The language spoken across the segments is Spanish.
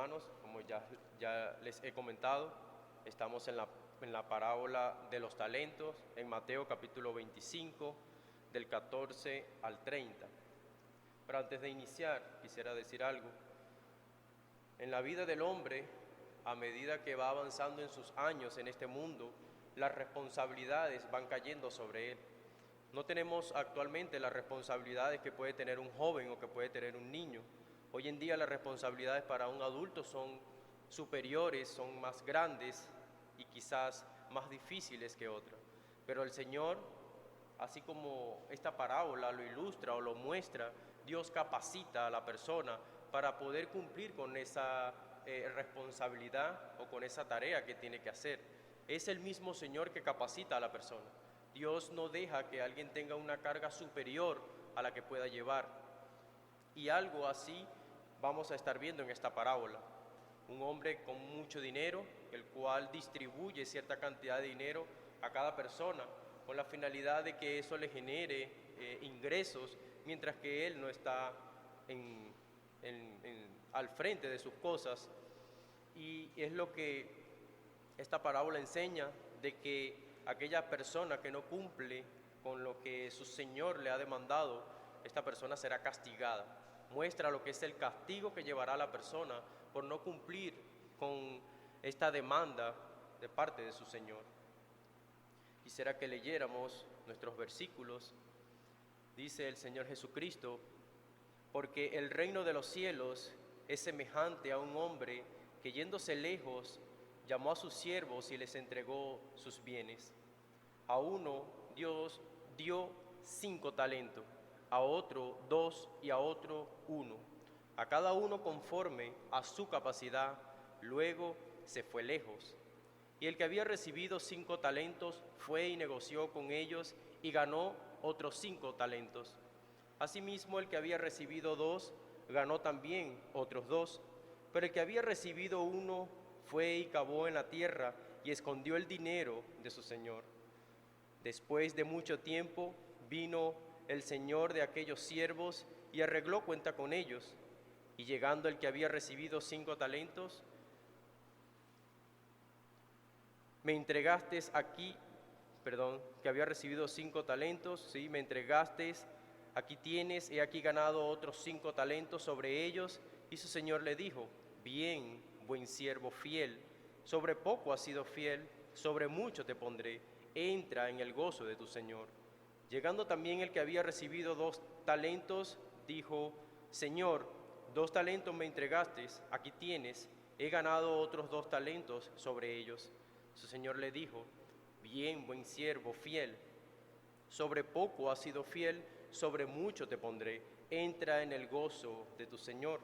hermanos, como ya les he comentado, estamos en la parábola de los talentos, en Mateo capítulo 25, del 14 al 30. Pero antes de iniciar, quisiera decir algo. En la vida del hombre, a medida que va avanzando en sus años en este mundo, las responsabilidades van cayendo sobre él. No tenemos actualmente las responsabilidades que puede tener un joven o que puede tener un niño. Hoy en día las responsabilidades para un adulto son superiores, son más grandes y quizás más difíciles que otras. Pero el Señor, así como esta parábola lo ilustra o lo muestra, Dios capacita a la persona para poder cumplir con esa responsabilidad o con esa tarea que tiene que hacer. Es el mismo Señor que capacita a la persona. Dios no deja que alguien tenga una carga superior a la que pueda llevar. Y algo así vamos a estar viendo en esta parábola. Un hombre con mucho dinero, el cual distribuye cierta cantidad de dinero a cada persona con la finalidad de que eso le genere ingresos, mientras que él no está al frente de sus cosas. Y es lo que esta parábola enseña, de que aquella persona que no cumple con lo que su Señor le ha demandado, esta persona será castigada. Muestra lo que es el castigo que llevará a la persona por no cumplir con esta demanda de parte de su Señor. Quisiera que leyéramos nuestros versículos. Dice el Señor Jesucristo: porque el reino de los cielos es semejante a un hombre que, yéndose lejos, llamó a sus siervos y les entregó sus bienes. A uno Dios dio 5 talentos, a otro 2 y a otro 1, a cada uno conforme a su capacidad. Luego se fue lejos. Y el que había recibido 5 talentos fue y negoció con ellos y ganó otros 5 talentos. Asimismo, el que había recibido 2 ganó también otros 2, pero el que había recibido 1 fue y cavó en la tierra y escondió el dinero de su señor. Después de mucho tiempo vino el señor de aquellos siervos y arregló cuenta con ellos. Y llegando el que había recibido 5 talentos, que había recibido 5 talentos, sí, me entregaste, aquí tienes, he aquí ganado otros 5 talentos sobre ellos. Y su señor le dijo: bien, buen siervo fiel, sobre poco has sido fiel, sobre mucho te pondré, entra en el gozo de tu señor. Llegando también el que había recibido 2 talentos, dijo: Señor, 2 talentos me entregaste, aquí tienes, he ganado otros 2 talentos sobre ellos. Su señor le dijo: bien, buen siervo fiel, sobre poco has sido fiel, sobre mucho te pondré, entra en el gozo de tu señor.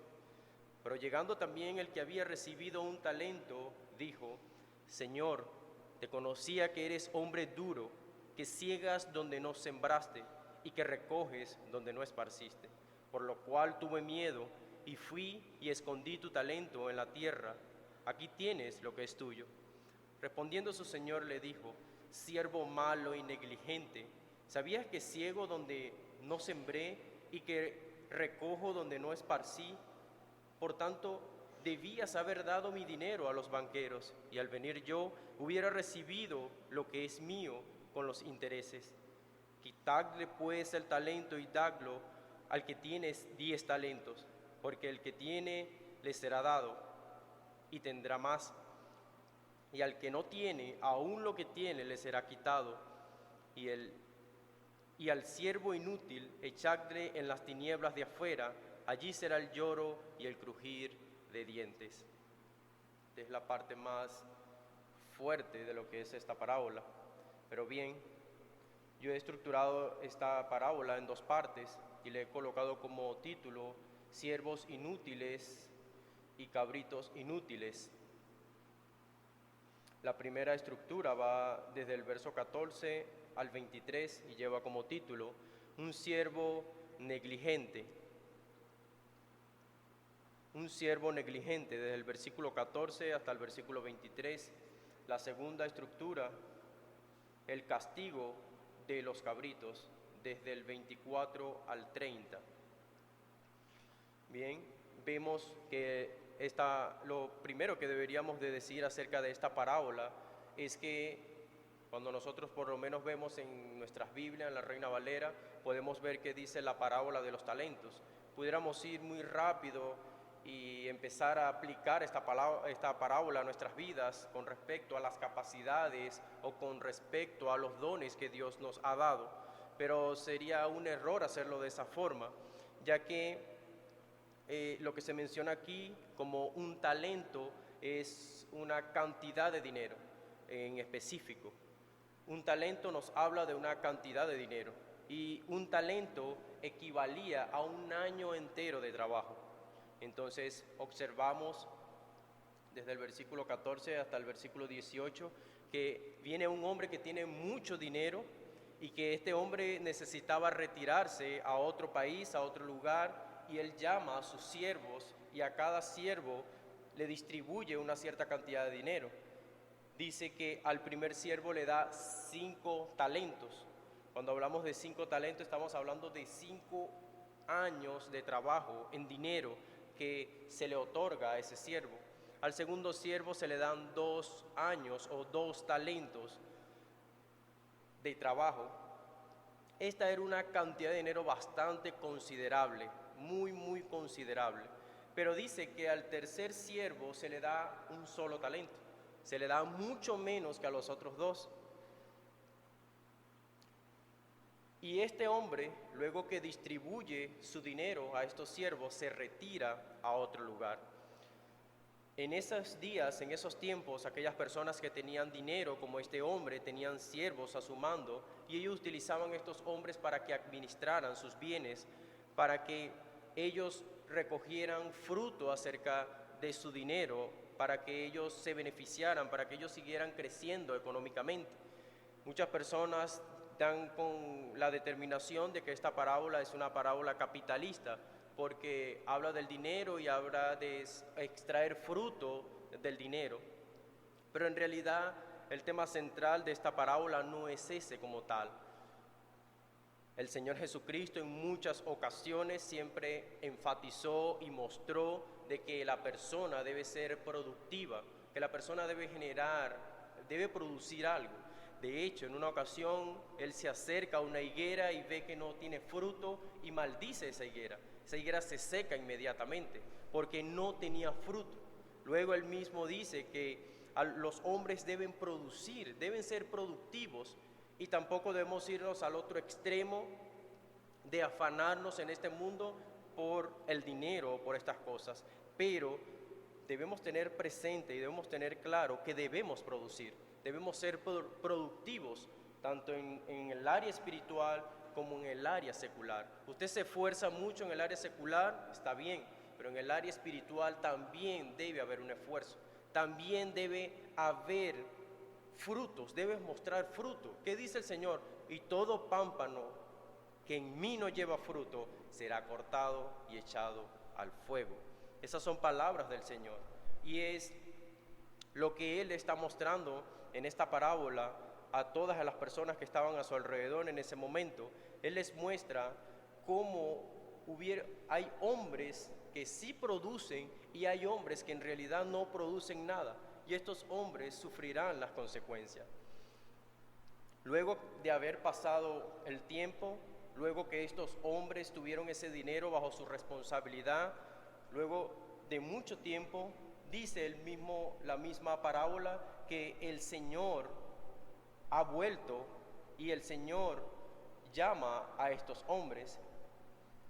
Pero llegando también el que había recibido 1 talento, dijo: Señor, te conocía que eres hombre duro, que ciegas donde no sembraste y que recoges donde no esparciste, por lo cual tuve miedo y fui y escondí tu talento en la tierra. Aquí tienes lo que es tuyo. Respondiendo su señor le dijo: siervo malo y negligente, ¿sabías que ciego donde no sembré y que recojo donde no esparcí? Por tanto, debías haber dado mi dinero a los banqueros, y al venir yo hubiera recibido lo que es mío con los intereses. Quitadle pues el talento y dadlo al que tiene 10 talentos, porque el que tiene le será dado y tendrá más, y al que no tiene, aún lo que tiene le será quitado. Y al siervo inútil echadle en las tinieblas de afuera, allí será el lloro y el crujir de dientes. Esta es la parte más fuerte de lo que es esta parábola. Pero bien, yo he estructurado esta parábola en 2 partes y le he colocado como título: siervos inútiles y cabritos inútiles. La primera estructura va desde el verso 14 al 23 y lleva como título: un siervo negligente. Un siervo negligente, desde el versículo 14 hasta el versículo 23. La segunda estructura: el castigo de los cabritos, desde el 24 al 30. Bien, vemos que lo primero que deberíamos de decir acerca de esta parábola es que cuando nosotros por lo menos vemos en nuestras Biblias, en la Reina Valera, podemos ver que dice la parábola de los talentos. Pudiéramos ir muy rápido y empezar a aplicar esta parábola a nuestras vidas con respecto a las capacidades o con respecto a los dones que Dios nos ha dado, pero sería un error hacerlo de esa forma, ya que lo que se menciona aquí como un talento es una cantidad de dinero en específico. Un talento nos habla de una cantidad de dinero y un talento equivalía a un año entero de trabajo. Entonces observamos desde el versículo 14 hasta el versículo 18 que viene un hombre que tiene mucho dinero y que este hombre necesitaba retirarse a otro país, a otro lugar, y él llama a sus siervos y a cada siervo le distribuye una cierta cantidad de dinero. Dice que al primer siervo le da 5 talentos. Cuando hablamos de 5 talentos estamos hablando de 5 años de trabajo en dinero que se le otorga a ese siervo. Al segundo siervo se le dan 2 años o 2 talentos de trabajo. Esta era una cantidad de dinero bastante considerable, muy considerable. Pero dice que al tercer siervo se le da un solo talento. Se le da mucho menos que a los otros 2. Y este hombre, luego que distribuye su dinero a estos siervos, se retira a otro lugar. En esos días, en esos tiempos, aquellas personas que tenían dinero, como este hombre, tenían siervos a su mando, y ellos utilizaban estos hombres para que administraran sus bienes, para que ellos recogieran fruto acerca de su dinero, para que ellos se beneficiaran, para que ellos siguieran creciendo económicamente. Muchas personas dan con la determinación de que esta parábola es una parábola capitalista, porque habla del dinero y habla de extraer fruto del dinero. Pero en realidad el tema central de esta parábola no es ese como tal. El Señor Jesucristo en muchas ocasiones siempre enfatizó y mostró de que la persona debe ser productiva, que la persona debe generar, debe producir algo. De hecho, en una ocasión, Él se acerca a una higuera y ve que no tiene fruto y maldice esa higuera. Esa higuera se seca inmediatamente porque no tenía fruto. Luego Él mismo dice que los hombres deben producir, deben ser productivos, y tampoco debemos irnos al otro extremo de afanarnos en este mundo por el dinero o por estas cosas, pero debemos tener presente y debemos tener claro que debemos producir, debemos ser productivos tanto en el área espiritual como en el área secular. Usted se esfuerza mucho en el área secular, está bien, pero en el área espiritual también debe haber un esfuerzo, también debe haber frutos, debes mostrar fruto. ¿Qué dice el Señor? Y todo pámpano que en mí no lleva fruto será cortado y echado al fuego. Esas son palabras del Señor y es lo que Él está mostrando en esta parábola a todas las personas que estaban a su alrededor en ese momento. Él les muestra cómo hay hombres que sí producen y hay hombres que en realidad no producen nada, y estos hombres sufrirán las consecuencias. Luego de haber pasado el tiempo, luego que estos hombres tuvieron ese dinero bajo su responsabilidad, luego de mucho tiempo, dice la misma parábola que el Señor ha vuelto y el Señor llama a estos hombres.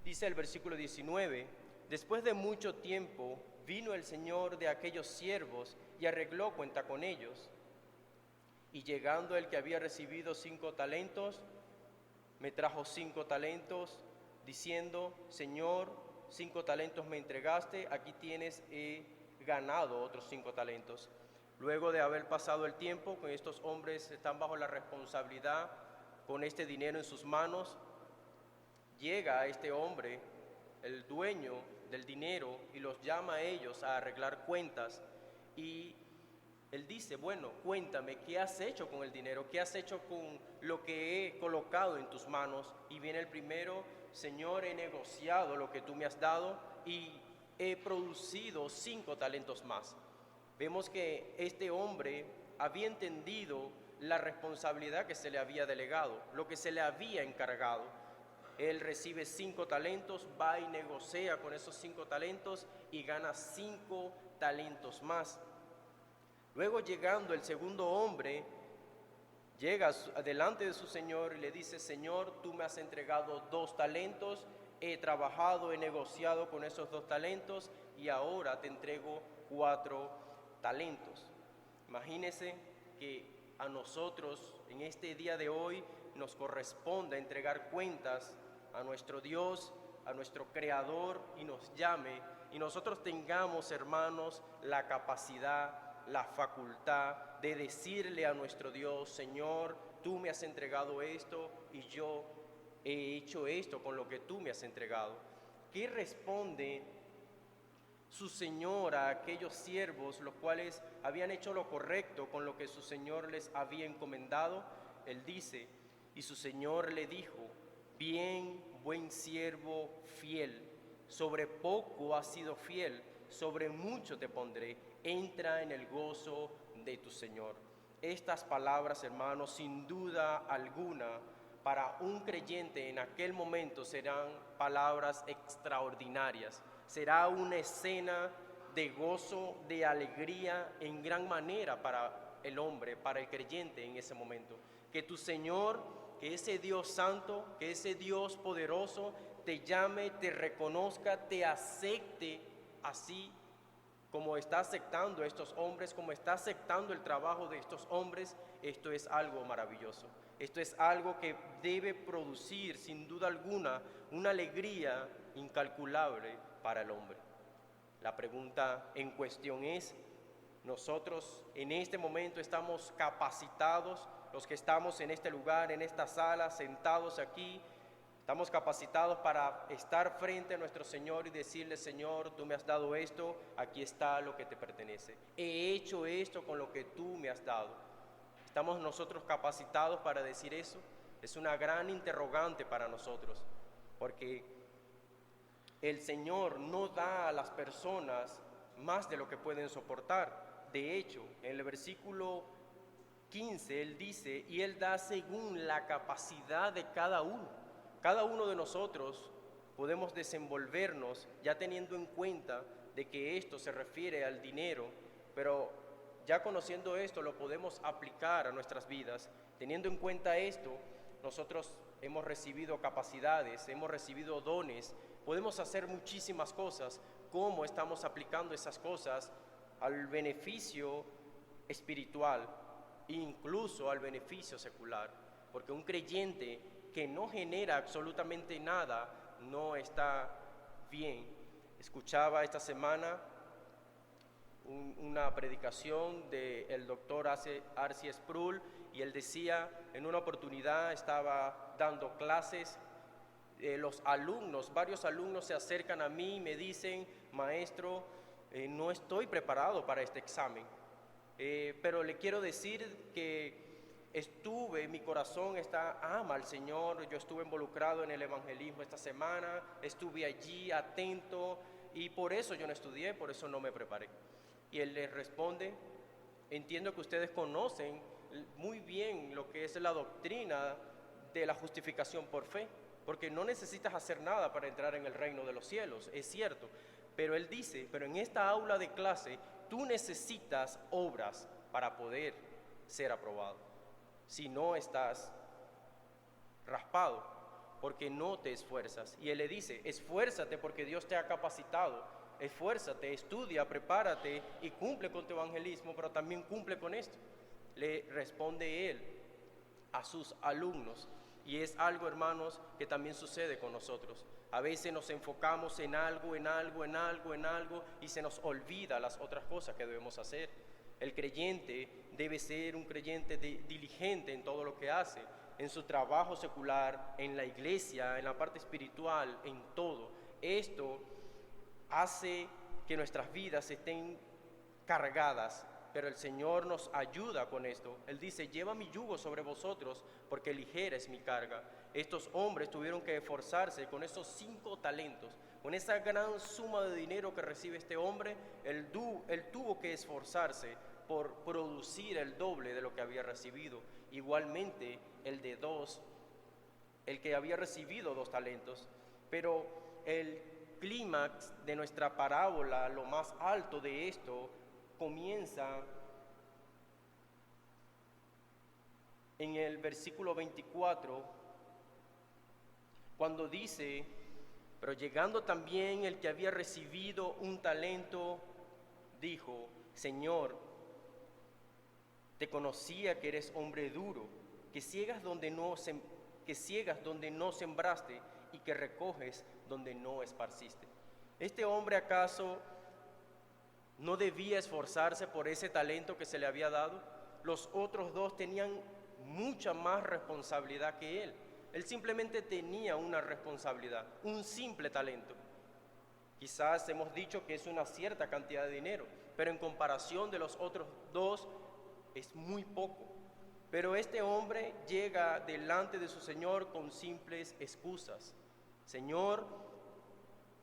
Dice el versículo 19, después de mucho tiempo vino el Señor de aquellos siervos y arregló cuenta con ellos. Y llegando el que había recibido 5 talentos, me trajo 5 talentos, diciendo, Señor, 5 talentos me entregaste, aquí tienes, he ganado otros 5 talentos. Luego de haber pasado el tiempo, con estos hombres están bajo la responsabilidad, con este dinero en sus manos, llega este hombre, el dueño del dinero, y los llama a ellos a arreglar cuentas, y él dice, bueno, cuéntame, ¿qué has hecho con el dinero? ¿Qué has hecho con lo que he colocado en tus manos? Y viene el primero, Señor, he negociado lo que tú me has dado y he producido 5 talentos más. Vemos que este hombre había entendido la responsabilidad que se le había delegado, lo que se le había encargado. Él recibe 5 talentos, va y negocia con esos 5 talentos y gana 5 talentos más. Luego, llegando el segundo hombre, llega delante de su señor y le dice: Señor, tú me has entregado 2 talentos, he trabajado, he negociado con esos 2 talentos y ahora te entrego 4 talentos. Imagínese que a nosotros en este día de hoy nos corresponde entregar cuentas a nuestro Dios, a nuestro Creador, y nos llame, y nosotros tengamos, hermanos, la capacidad, la facultad de decirle a nuestro Dios: Señor, tú me has entregado esto y yo he hecho esto con lo que tú me has entregado. ¿Qué responde su señor a aquellos siervos los cuales habían hecho lo correcto con lo que su señor les había encomendado? Él dice: y su señor le dijo: bien, buen siervo fiel, sobre poco has sido fiel, sobre mucho te pondré, entra en el gozo de tu señor. Estas palabras, hermanos, sin duda alguna, para un creyente en aquel momento serán palabras extraordinarias. Será una escena de gozo, de alegría en gran manera para el hombre, para el creyente en ese momento. Que tu Señor, que ese Dios santo, que ese Dios poderoso te llame, te reconozca, te acepte así como está aceptando a estos hombres, como está aceptando el trabajo de estos hombres. Esto es algo maravilloso. Esto es algo que debe producir, sin duda alguna, una alegría incalculable para el hombre. La pregunta en cuestión es: nosotros en este momento estamos capacitados, los que estamos en este lugar, en esta sala, sentados aquí, estamos capacitados para estar frente a nuestro Señor y decirle: Señor, tú me has dado esto, aquí está lo que te pertenece. He hecho esto con lo que tú me has dado. ¿Estamos nosotros capacitados para decir eso? Es una gran interrogante para nosotros, porque el Señor no da a las personas más de lo que pueden soportar. De hecho, en el versículo 15 Él dice: y Él da según la capacidad de cada uno. Cada uno de nosotros podemos desenvolvernos ya teniendo en cuenta de que esto se refiere al dinero, pero ya conociendo esto lo podemos aplicar a nuestras vidas. Teniendo en cuenta esto, nosotros hemos recibido capacidades, hemos recibido dones, podemos hacer muchísimas cosas. ¿Cómo estamos aplicando esas cosas al beneficio espiritual, incluso al beneficio secular? Porque un creyente que no genera absolutamente nada no está bien. Escuchaba esta semana una predicación del doctor R.C. Sproul, y él decía, en una oportunidad estaba dando clases, los alumnos, varios alumnos se acercan a mí y me dicen: maestro, no estoy preparado para este examen, pero le quiero decir que mi corazón ama al Señor, yo estuve involucrado en el evangelismo esta semana, estuve allí atento y por eso yo no estudié, por eso no me preparé. Y él les responde: entiendo que ustedes conocen muy bien lo que es la doctrina de la justificación por fe, porque no necesitas hacer nada para entrar en el reino de los cielos, es cierto. Pero él dice: pero en esta aula de clase tú necesitas obras para poder ser aprobado. Si no, estás raspado porque no te esfuerzas. Y él le dice: esfuérzate porque Dios te ha capacitado. Esfuérzate, estudia, prepárate y cumple con tu evangelismo, pero también cumple con esto. Le responde él a sus alumnos. Y es algo, hermanos, que también sucede con nosotros. A veces nos enfocamos en algo y se nos olvida las otras cosas que debemos hacer. El creyente debe ser un creyente diligente en todo lo que hace, en su trabajo secular, en la iglesia, en la parte espiritual, en todo. Esto hace que nuestras vidas estén cargadas, pero el Señor nos ayuda con esto. Él dice: lleva mi yugo sobre vosotros, porque ligera es mi carga. Estos hombres tuvieron que esforzarse con esos 5 talentos, con esa gran suma de dinero que recibe este hombre, él tuvo que esforzarse por producir el doble de lo que había recibido. Igualmente el que había recibido 2 talentos. Pero el clímax de nuestra parábola, lo más alto de esto, comienza en el versículo 24, cuando dice: pero llegando también el que había recibido 1 talento, dijo: Señor, te conocía que eres hombre duro, que ciegas donde no sembraste y que recoges donde no esparciste. ¿Este hombre acaso no debía esforzarse por ese talento que se le había dado? Los otros 2 tenían mucha más responsabilidad que él. Él simplemente tenía una responsabilidad, un simple talento. Quizás hemos dicho que es una cierta cantidad de dinero, pero en comparación de los otros 2 es muy poco. Pero este hombre llega delante de su Señor con simples excusas. Señor,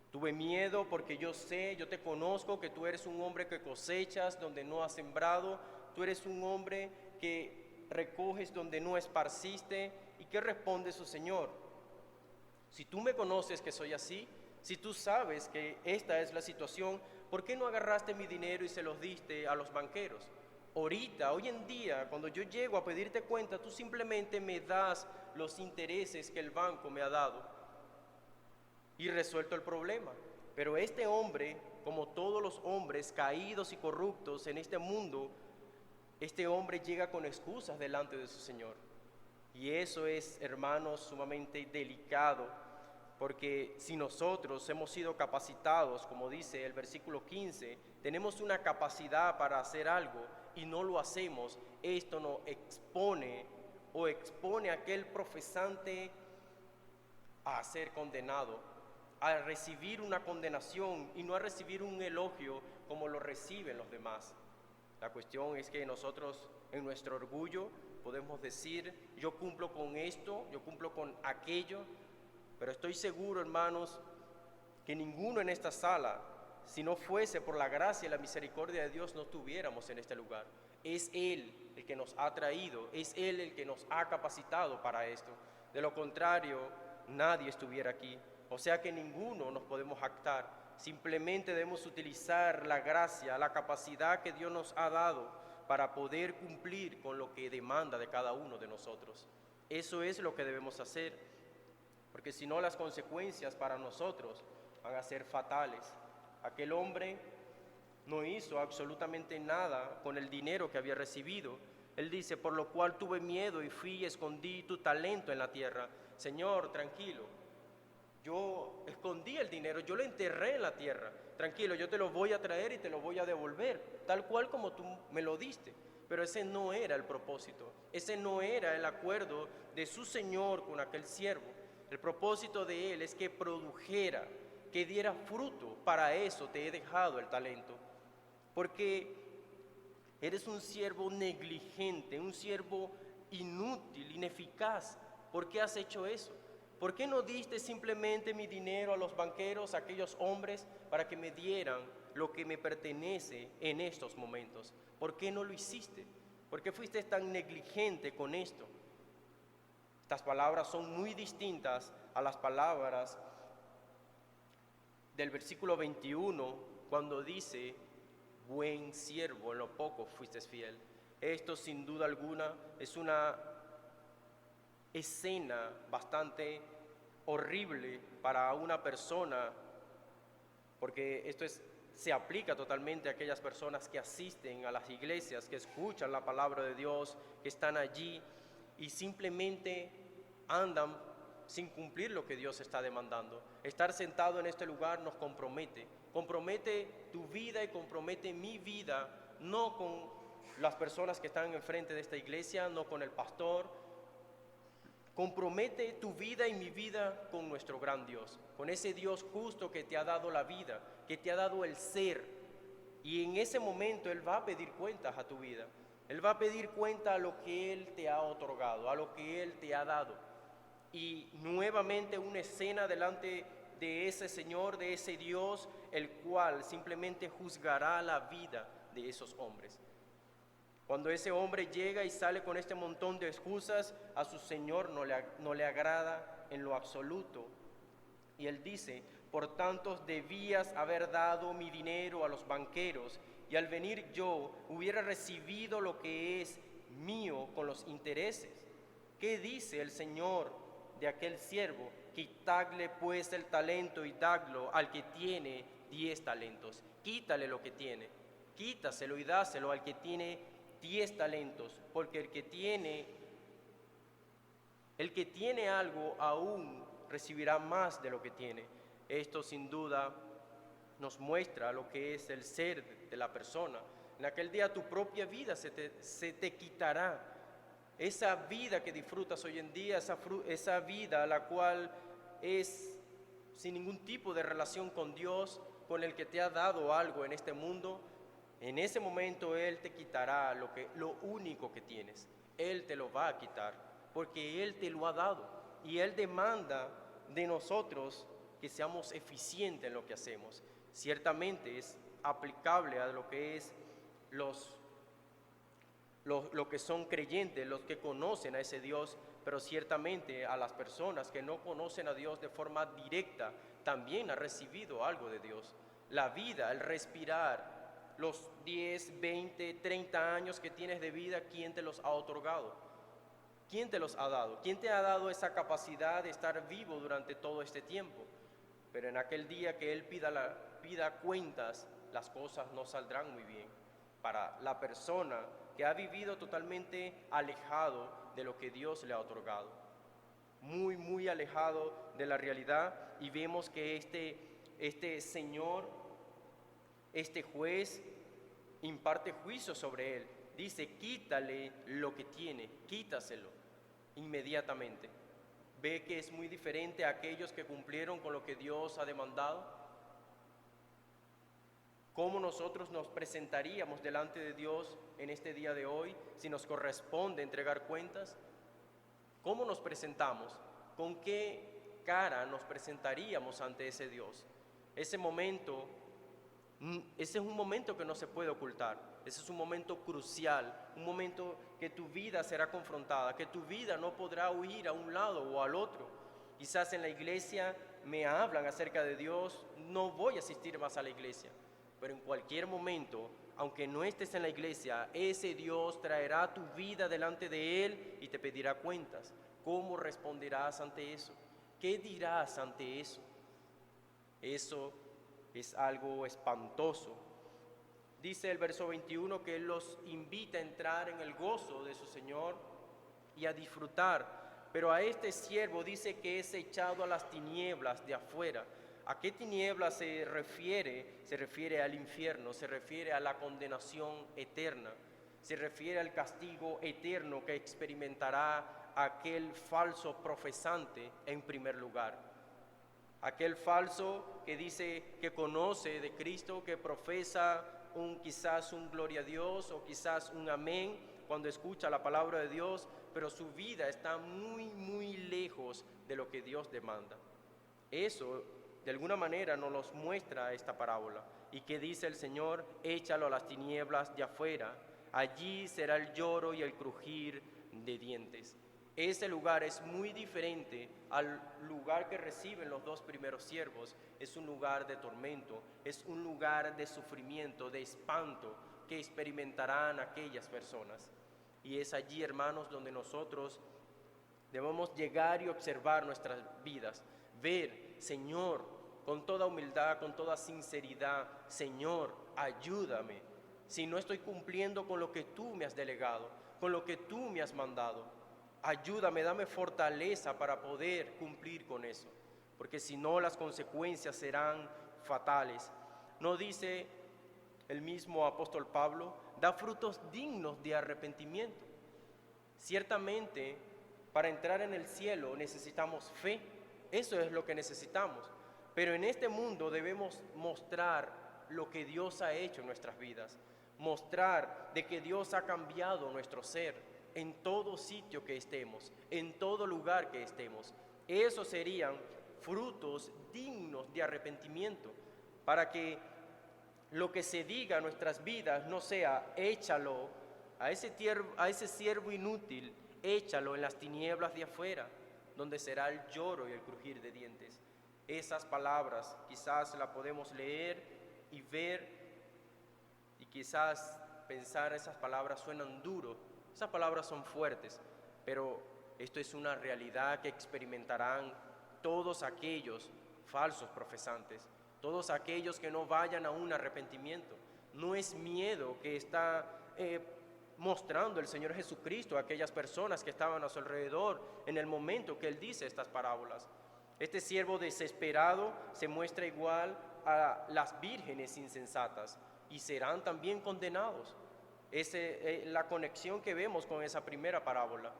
tuve miedo porque yo te conozco, que tú eres un hombre que cosechas donde no has sembrado, tú eres un hombre que recoges donde no esparciste. ¿Y qué responde su Señor? Si tú me conoces que soy así, si tú sabes que esta es la situación, ¿por qué no agarraste mi dinero y se los diste a los banqueros? Hoy en día, cuando yo llego a pedirte cuenta, tú simplemente me das los intereses que el banco me ha dado y resuelto el problema. Pero este hombre, como todos los hombres caídos y corruptos en este mundo, este hombre llega con excusas delante de su Señor. Y eso es, hermanos, sumamente delicado, porque si nosotros hemos sido capacitados, como dice el versículo 15, tenemos una capacidad para hacer algo y no lo hacemos, esto nos expone a aquel profesante a ser condenado, a recibir una condenación y no a recibir un elogio como lo reciben los demás. La cuestión es que nosotros, en nuestro orgullo, podemos decir: yo cumplo con esto, yo cumplo con aquello, pero estoy seguro, hermanos, que ninguno en esta sala, si no fuese por la gracia y la misericordia de Dios, no estuviéramos en este lugar. Es Él el que nos ha traído, es Él el que nos ha capacitado para esto. De lo contrario, nadie estuviera aquí. O sea que ninguno nos podemos jactar. Simplemente debemos utilizar la gracia, la capacidad que Dios nos ha dado para poder cumplir con lo que demanda de cada uno de nosotros. Eso es lo que debemos hacer, porque si no, las consecuencias para nosotros van a ser fatales. Aquel hombre no hizo absolutamente nada con el dinero que había recibido. Él dice: por lo cual tuve miedo y fui y escondí tu talento en la tierra. Señor, tranquilo, yo escondí el dinero, yo lo enterré en la tierra. Tranquilo, yo te lo voy a traer y te lo voy a devolver, tal cual como tú me lo diste. Pero ese no era el propósito, ese no era el acuerdo de su Señor con aquel siervo. El propósito de Él es que produjera, que diera fruto. Para eso te he dejado el talento, porque eres un siervo negligente, un siervo inútil, ineficaz. ¿Por qué has hecho eso? ¿Por qué no diste simplemente mi dinero a los banqueros, a aquellos hombres, para que me dieran lo que me pertenece en estos momentos? ¿Por qué no lo hiciste? ¿Por qué fuiste tan negligente con esto? Estas palabras son muy distintas a las palabras del versículo 21, cuando dice: buen siervo, en lo poco fuiste fiel. Esto, sin duda alguna, es una escena bastante horrible para una persona, porque se aplica totalmente a aquellas personas que asisten a las iglesias, que escuchan la palabra de Dios, que están allí y simplemente andan sin cumplir lo que Dios está demandando. Estar sentado en este lugar nos compromete tu vida y compromete mi vida, no con las personas que están enfrente de esta iglesia, no con el pastor. Compromete tu vida y mi vida con nuestro gran Dios, con ese Dios justo que te ha dado la vida, que te ha dado el ser. Y en ese momento Él va a pedir cuentas a tu vida. Él va a pedir cuenta a lo que Él te ha otorgado, a lo que Él te ha dado. Y nuevamente una escena delante de ese Señor, de ese Dios, el cual simplemente juzgará la vida de esos hombres. Cuando ese hombre llega y sale con este montón de excusas, a su Señor no le agrada en lo absoluto. Y él dice: por tanto debías haber dado mi dinero a los banqueros, y al venir yo hubiera recibido lo que es mío con los intereses. ¿Qué dice el Señor de aquel siervo? Quitadle pues el talento y dadlo al que tiene 10 talentos. Quítale lo que tiene, quítaselo y dáselo al que tiene 10 talentos, porque el que tiene algo aún recibirá más de lo que tiene. Esto sin duda nos muestra lo que es el ser de la persona. En aquel día tu propia vida se te quitará. Esa vida que disfrutas hoy en día, esa vida la cual es sin ningún tipo de relación con Dios, con el que te ha dado algo en este mundo, en ese momento Él te quitará lo único que tienes. Él te lo va a quitar, porque Él te lo ha dado. Y Él demanda de nosotros que seamos eficientes en lo que hacemos. Ciertamente es aplicable a lo que es lo que son creyentes, los que conocen a ese Dios, pero ciertamente a las personas que no conocen a Dios de forma directa, también ha recibido algo de Dios. La vida, el respirar, los 10, 20, 30 años que tienes de vida, ¿quién te los ha otorgado? ¿Quién te los ha dado? ¿Quién te ha dado esa capacidad de estar vivo durante todo este tiempo? Pero en aquel día que Él pida cuentas, las cosas no saldrán muy bien para la persona que ha vivido totalmente alejado de lo que Dios le ha otorgado. Muy, muy alejado de la realidad, y vemos que este Señor, este juez, imparte juicio sobre él. Dice: quítale lo que tiene, quítaselo inmediatamente. ¿Ve que es muy diferente a aquellos que cumplieron con lo que Dios ha demandado? ¿Cómo nosotros nos presentaríamos delante de Dios en este día de hoy si nos corresponde entregar cuentas? ¿Cómo nos presentamos? ¿Con qué cara nos presentaríamos ante ese Dios? Ese es un momento que no se puede ocultar. Ese es un momento crucial, un momento que tu vida será confrontada, que tu vida no podrá huir a un lado o al otro. Quizás en la iglesia me hablan acerca de Dios, no voy a asistir más a la iglesia. Pero en cualquier momento, aunque no estés en la iglesia, ese Dios traerá tu vida delante de Él y te pedirá cuentas. ¿Cómo responderás ante eso? ¿Qué dirás ante eso? Eso es algo espantoso. Dice el verso 21 que Él los invita a entrar en el gozo de su Señor y a disfrutar. Pero a este siervo dice que es echado a las tinieblas de afuera. ¿A qué tinieblas se refiere? Se refiere al infierno, se refiere a la condenación eterna, se refiere al castigo eterno que experimentará aquel falso profesante en primer lugar. Aquel falso que dice que conoce de Cristo, que profesa quizás un gloria a Dios o quizás un amén cuando escucha la palabra de Dios, pero su vida está muy, muy lejos de lo que Dios demanda. Eso de alguna manera nos los muestra esta parábola. ¿Y qué dice el Señor? Échalo a las tinieblas de afuera, allí será el lloro y el crujir de dientes. Ese lugar es muy diferente al lugar que reciben los dos primeros siervos. Es un lugar de tormento, es un lugar de sufrimiento, de espanto que experimentarán aquellas personas. Y es allí, hermanos, donde nosotros debemos llegar y observar nuestras vidas, ver: Señor, con toda humildad, con toda sinceridad, Señor, ayúdame. Si no estoy cumpliendo con lo que tú me has delegado, con lo que tú me has mandado, ayúdame, dame fortaleza para poder cumplir con eso, porque si no las consecuencias serán fatales. ¿No dice el mismo apóstol Pablo? Da frutos dignos de arrepentimiento. Ciertamente, para entrar en el cielo necesitamos fe, eso es lo que necesitamos, pero en este mundo debemos mostrar lo que Dios ha hecho en nuestras vidas, mostrar de que Dios ha cambiado nuestro ser en todo sitio que estemos, en todo lugar que estemos. Esos serían frutos dignos de arrepentimiento, para que lo que se diga en nuestras vidas no sea échalo a ese siervo inútil, échalo en las tinieblas de afuera, donde será el lloro y el crujir de dientes. Esas palabras quizás las podemos leer y ver y quizás pensar esas palabras suenan duro, esas palabras son fuertes, pero esto es una realidad que experimentarán todos aquellos falsos profesantes, todos aquellos que no vayan a un arrepentimiento. No es miedo que está mostrando el Señor Jesucristo a aquellas personas que estaban a su alrededor en el momento que Él dice estas parábolas. Este siervo desesperado se muestra igual a las vírgenes insensatas y serán también condenados. La conexión que vemos con esa primera parábola.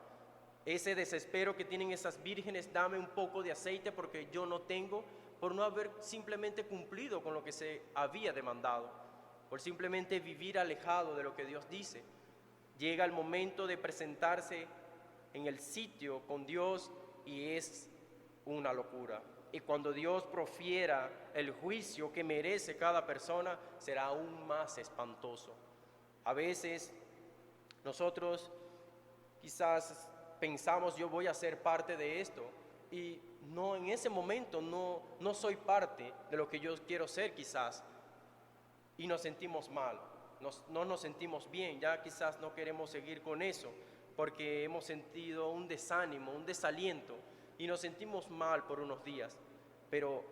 Ese desespero que tienen esas vírgenes, dame un poco de aceite porque yo no tengo, por no haber simplemente cumplido con lo que se había demandado, por simplemente vivir alejado de lo que Dios dice. Llega el momento de presentarse en el sitio con Dios y es una locura. Y cuando Dios profiera el juicio que merece cada persona, será aún más espantoso. A veces nosotros quizás pensamos, yo voy a ser parte de esto, y no, en ese momento no soy parte de lo que yo quiero ser quizás, y nos sentimos mal, no nos sentimos bien, ya quizás no queremos seguir con eso, porque hemos sentido un desánimo, un desaliento, y nos sentimos mal por unos días, pero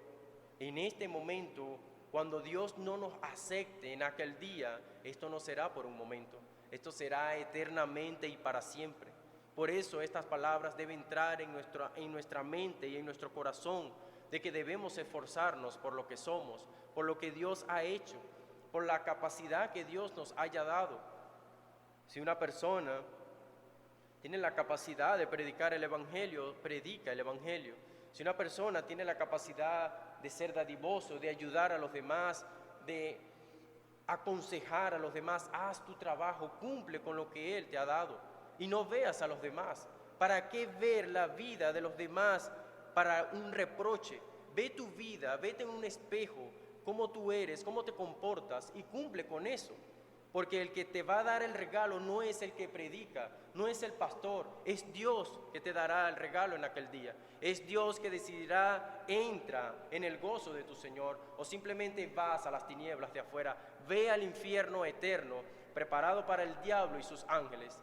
en este momento, cuando Dios no nos acepte en aquel día, esto no será por un momento, esto será eternamente y para siempre. Por eso estas palabras deben entrar en nuestra mente y en nuestro corazón, de que debemos esforzarnos por lo que somos, por lo que Dios ha hecho, por la capacidad que Dios nos haya dado. Si una persona tiene la capacidad de predicar el Evangelio, predica el Evangelio. Si una persona tiene la capacidad de ser dadivoso, de ayudar a los demás, de aconsejar a los demás, haz tu trabajo, cumple con lo que Él te ha dado y no veas a los demás. ¿Para qué ver la vida de los demás para un reproche? Ve tu vida, vete en un espejo, cómo tú eres, cómo te comportas y cumple con eso. Porque el que te va a dar el regalo no es el que predica, no es el pastor, es Dios que te dará el regalo en aquel día. Es Dios que decidirá, entra en el gozo de tu Señor o simplemente vas a las tinieblas de afuera. Ve al infierno eterno preparado para el diablo y sus ángeles.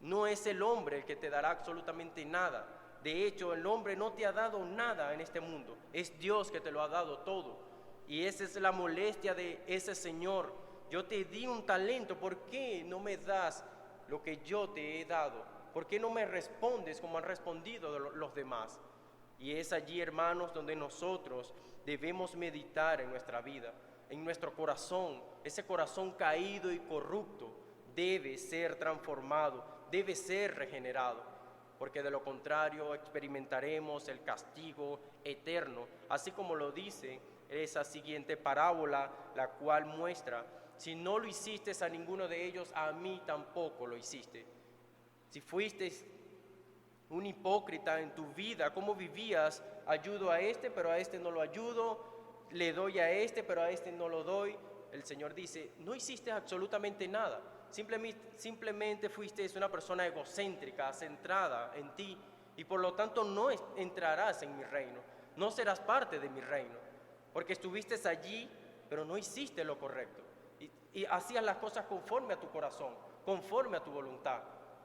No es el hombre el que te dará absolutamente nada. De hecho, el hombre no te ha dado nada en este mundo. Es Dios que te lo ha dado todo. Y esa es la molestia de ese Señor. Yo te di un talento, ¿por qué no me das lo que yo te he dado? ¿Por qué no me respondes como han respondido los demás? Y es allí, hermanos, donde nosotros debemos meditar en nuestra vida, en nuestro corazón. Ese corazón caído y corrupto debe ser transformado, debe ser regenerado, porque de lo contrario experimentaremos el castigo eterno, así como lo dice esa siguiente parábola, la cual muestra: si no lo hiciste a ninguno de ellos, a mí tampoco lo hiciste. Si fuiste un hipócrita en tu vida, ¿cómo vivías? Ayudo a este, pero a este no lo ayudo, le doy a este, pero a este no lo doy. El Señor dice, no hiciste absolutamente nada, simplemente fuiste una persona egocéntrica, centrada en ti, y por lo tanto no entrarás en mi reino, no serás parte de mi reino, porque estuviste allí, pero no hiciste lo correcto. Y hacías las cosas conforme a tu corazón, conforme a tu voluntad.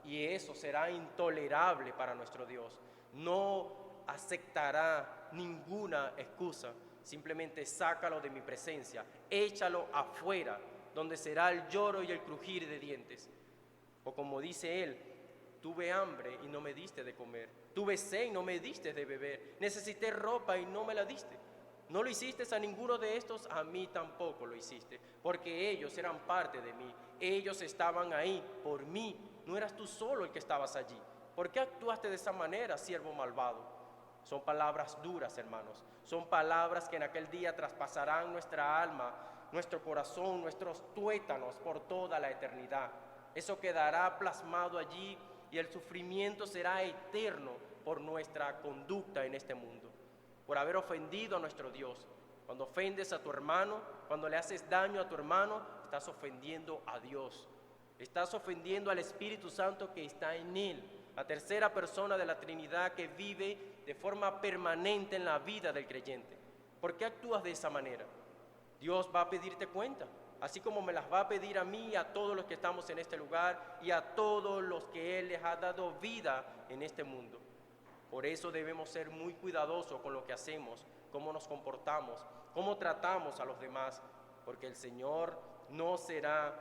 Y eso será intolerable para nuestro Dios. No aceptará ninguna excusa. Simplemente sácalo de mi presencia, échalo afuera, donde será el lloro y el crujir de dientes. O como dice él, tuve hambre y no me diste de comer. Tuve sed y no me diste de beber. Necesité ropa y no me la diste. No lo hiciste a ninguno de estos, a mí tampoco lo hiciste, porque ellos eran parte de mí, ellos estaban ahí por mí, no eras tú solo el que estabas allí. ¿Por qué actuaste de esa manera, siervo malvado? Son palabras duras, hermanos, son palabras que en aquel día traspasarán nuestra alma, nuestro corazón, nuestros tuétanos por toda la eternidad. Eso quedará plasmado allí y el sufrimiento será eterno por nuestra conducta en este mundo. por haber ofendido a nuestro Dios. Cuando ofendes a tu hermano, cuando le haces daño a tu hermano, estás ofendiendo a Dios. Estás ofendiendo al Espíritu Santo que está en él, la tercera persona de la Trinidad que vive de forma permanente en la vida del creyente. ¿Por qué actúas de esa manera? Dios va a pedirte cuenta, así como me las va a pedir a mí y a todos los que estamos en este lugar y a todos los que Él les ha dado vida en este mundo. Por eso debemos ser muy cuidadosos con lo que hacemos, cómo nos comportamos, cómo tratamos a los demás, porque el Señor no será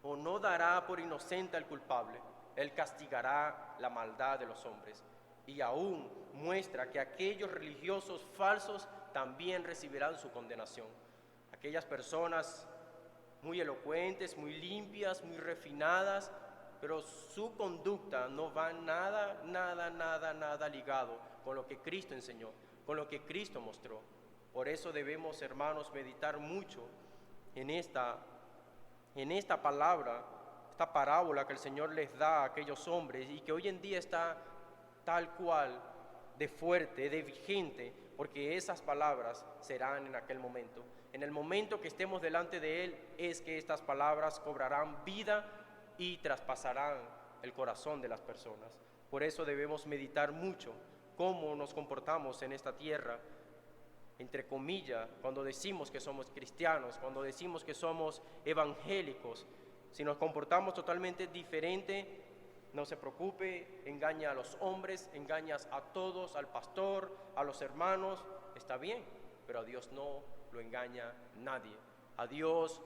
o no dará por inocente al culpable. Él castigará la maldad de los hombres y aún muestra que aquellos religiosos falsos también recibirán su condenación. Aquellas personas muy elocuentes, muy limpias, muy refinadas, pero su conducta no va nada ligado con lo que Cristo enseñó, con lo que Cristo mostró. Por eso debemos, hermanos, meditar mucho en esta palabra, esta parábola que el Señor les da a aquellos hombres y que hoy en día está tal cual de fuerte, de vigente, porque esas palabras serán en aquel momento. En el momento que estemos delante de Él es que estas palabras cobrarán vida y traspasarán el corazón de las personas. Por eso debemos meditar mucho cómo nos comportamos en esta tierra, entre comillas, cuando decimos que somos cristianos, cuando decimos que somos evangélicos. Si nos comportamos totalmente diferente, no se preocupe, engaña a los hombres, engañas a todos, al pastor, a los hermanos, está bien, pero a Dios no lo engaña nadie. A Dios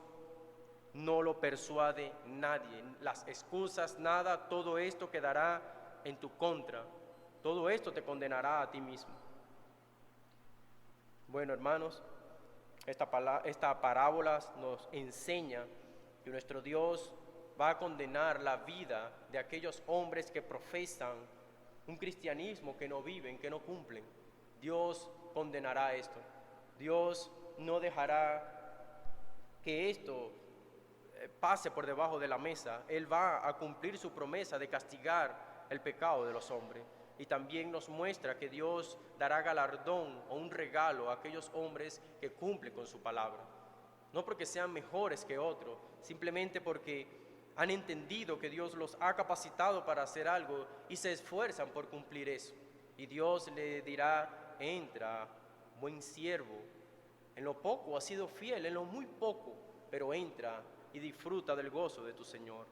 no lo persuade nadie. Las excusas, nada, todo esto quedará en tu contra. Todo esto te condenará a ti mismo. Bueno, hermanos, esta parábola nos enseña que nuestro Dios va a condenar la vida de aquellos hombres que profesan un cristianismo que no viven, que no cumplen. Dios condenará esto. Dios no dejará que esto pase por debajo de la mesa. Él va a cumplir su promesa de castigar el pecado de los hombres. Y también nos muestra que Dios dará galardón o un regalo a aquellos hombres que cumplen con su palabra. No porque sean mejores que otros, simplemente porque han entendido que Dios los ha capacitado para hacer algo y se esfuerzan por cumplir eso. Y Dios le dirá: entra, buen siervo, en lo poco has sido fiel, en lo muy poco, pero entra y disfruta del gozo de tu Señor.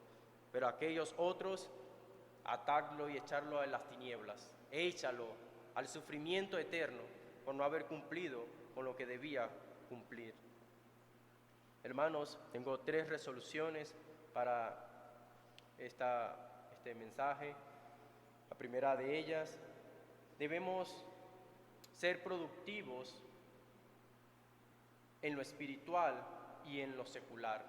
Pero aquellos otros, atarlo y echarlo en las tinieblas, échalo al sufrimiento eterno por no haber cumplido con lo que debía cumplir. Hermanos, tengo 3 resoluciones para este mensaje. La primera de ellas: debemos ser productivos en lo espiritual y en lo secular.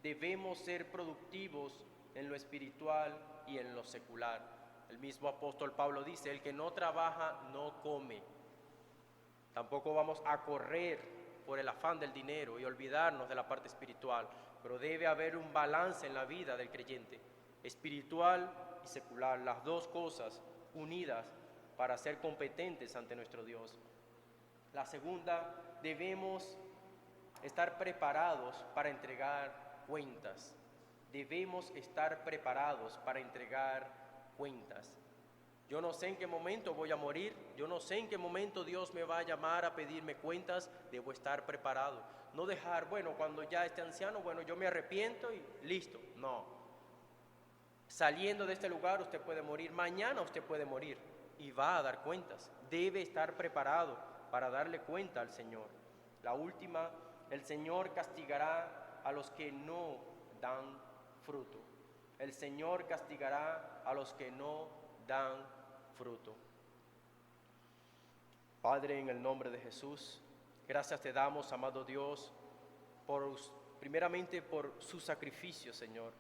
Debemos ser productivos en lo espiritual y en lo secular. El mismo apóstol Pablo dice: el que no trabaja no come. Tampoco vamos a correr por el afán del dinero y olvidarnos de la parte espiritual, pero debe haber un balance en la vida del creyente, espiritual y secular, las dos cosas unidas para ser competentes ante nuestro Dios. La segunda, debemos estar preparados para entregar cuentas. Debemos estar preparados para entregar cuentas. Yo no sé en qué momento voy a morir, yo no sé en qué momento Dios me va a llamar a pedirme cuentas. Debo estar preparado. No dejar, bueno, cuando ya esté anciano, bueno, yo me arrepiento y listo. No. Saliendo de este lugar usted puede morir, mañana usted puede morir y va a dar cuentas. Debe estar preparado para darle cuenta al Señor. La última, el Señor castigará a los que no dan fruto. El Señor castigará a los que no dan fruto. Padre, en el nombre de Jesús, gracias te damos, amado Dios, primeramente por su sacrificio, Señor.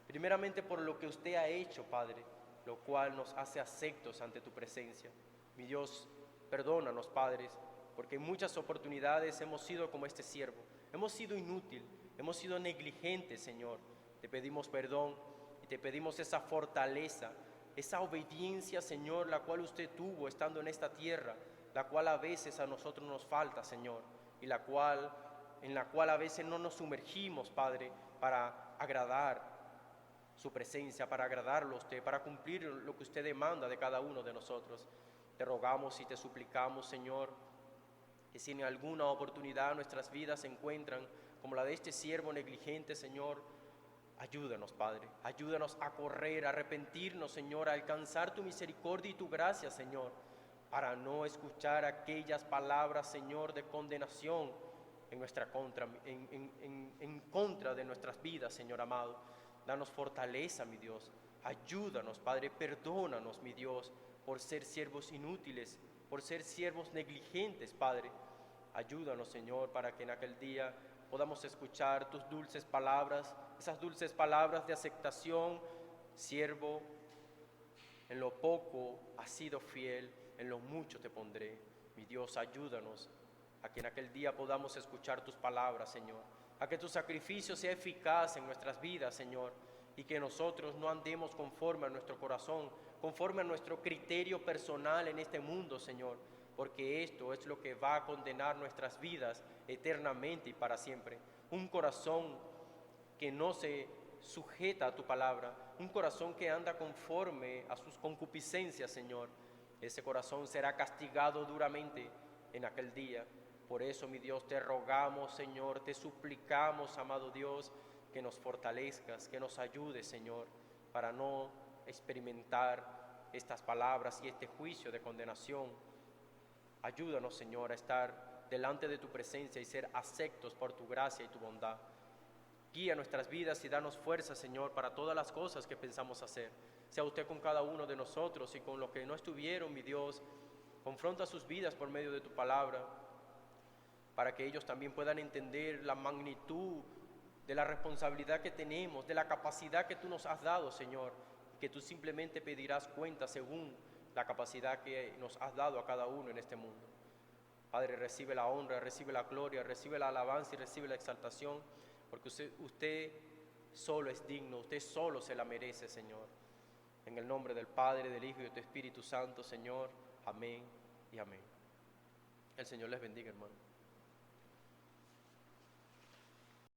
Primeramente por lo que usted ha hecho, Padre, lo cual nos hace aceptos ante tu presencia. Mi Dios, perdónanos, Padres, porque en muchas oportunidades hemos sido como este siervo. Hemos sido inútil, hemos sido negligentes, Señor. Te pedimos perdón y te pedimos esa fortaleza, esa obediencia, Señor, la cual usted tuvo estando en esta tierra, la cual a veces a nosotros nos falta, Señor, y en la cual a veces no nos sumergimos, Padre, para agradar su presencia, para agradarlo a usted, para cumplir lo que usted demanda de cada uno de nosotros. Te rogamos y te suplicamos, Señor, que si en alguna oportunidad nuestras vidas se encuentran como la de este siervo negligente, Señor, ayúdanos, Padre, ayúdanos a correr, a arrepentirnos, Señor, a alcanzar tu misericordia y tu gracia, Señor, para no escuchar aquellas palabras, Señor, de condenación en nuestra contra, en contra de nuestras vidas, Señor amado. Danos fortaleza, mi Dios, ayúdanos, Padre, perdónanos, mi Dios, por ser siervos inútiles, por ser siervos negligentes, Padre. Ayúdanos, Señor, para que en aquel día podamos escuchar tus dulces palabras, esas dulces palabras de aceptación. Siervo, en lo poco has sido fiel, en lo mucho te pondré. Mi Dios, ayúdanos a que en aquel día podamos escuchar tus palabras, Señor, a que tu sacrificio sea eficaz en nuestras vidas, Señor, y que nosotros no andemos conforme a nuestro corazón, conforme a nuestro criterio personal en este mundo, Señor, porque esto es lo que va a condenar nuestras vidas eternamente y para siempre. Un corazón que no se sujeta a tu palabra, un corazón que anda conforme a sus concupiscencias, Señor, ese corazón será castigado duramente en aquel día. Por eso, mi Dios, te rogamos, Señor, te suplicamos, amado Dios, que nos fortalezcas, que nos ayudes, Señor, para no experimentar estas palabras y este juicio de condenación. Ayúdanos, Señor, a estar delante de tu presencia y ser aceptos por tu gracia y tu bondad. Guía nuestras vidas y danos fuerza, Señor, para todas las cosas que pensamos hacer. Sea usted con cada uno de nosotros y con los que no estuvieron, mi Dios. Confronta sus vidas por medio de tu palabra, para que ellos también puedan entender la magnitud de la responsabilidad que tenemos, de la capacidad que tú nos has dado, Señor, y que tú simplemente pedirás cuenta según la capacidad que nos has dado a cada uno en este mundo. Padre, recibe la honra, recibe la gloria, recibe la alabanza y recibe la exaltación, porque usted solo es digno, usted solo se la merece, Señor. En el nombre del Padre, del Hijo y de tu Espíritu Santo, Señor. Amén y amén. El Señor les bendiga, hermano.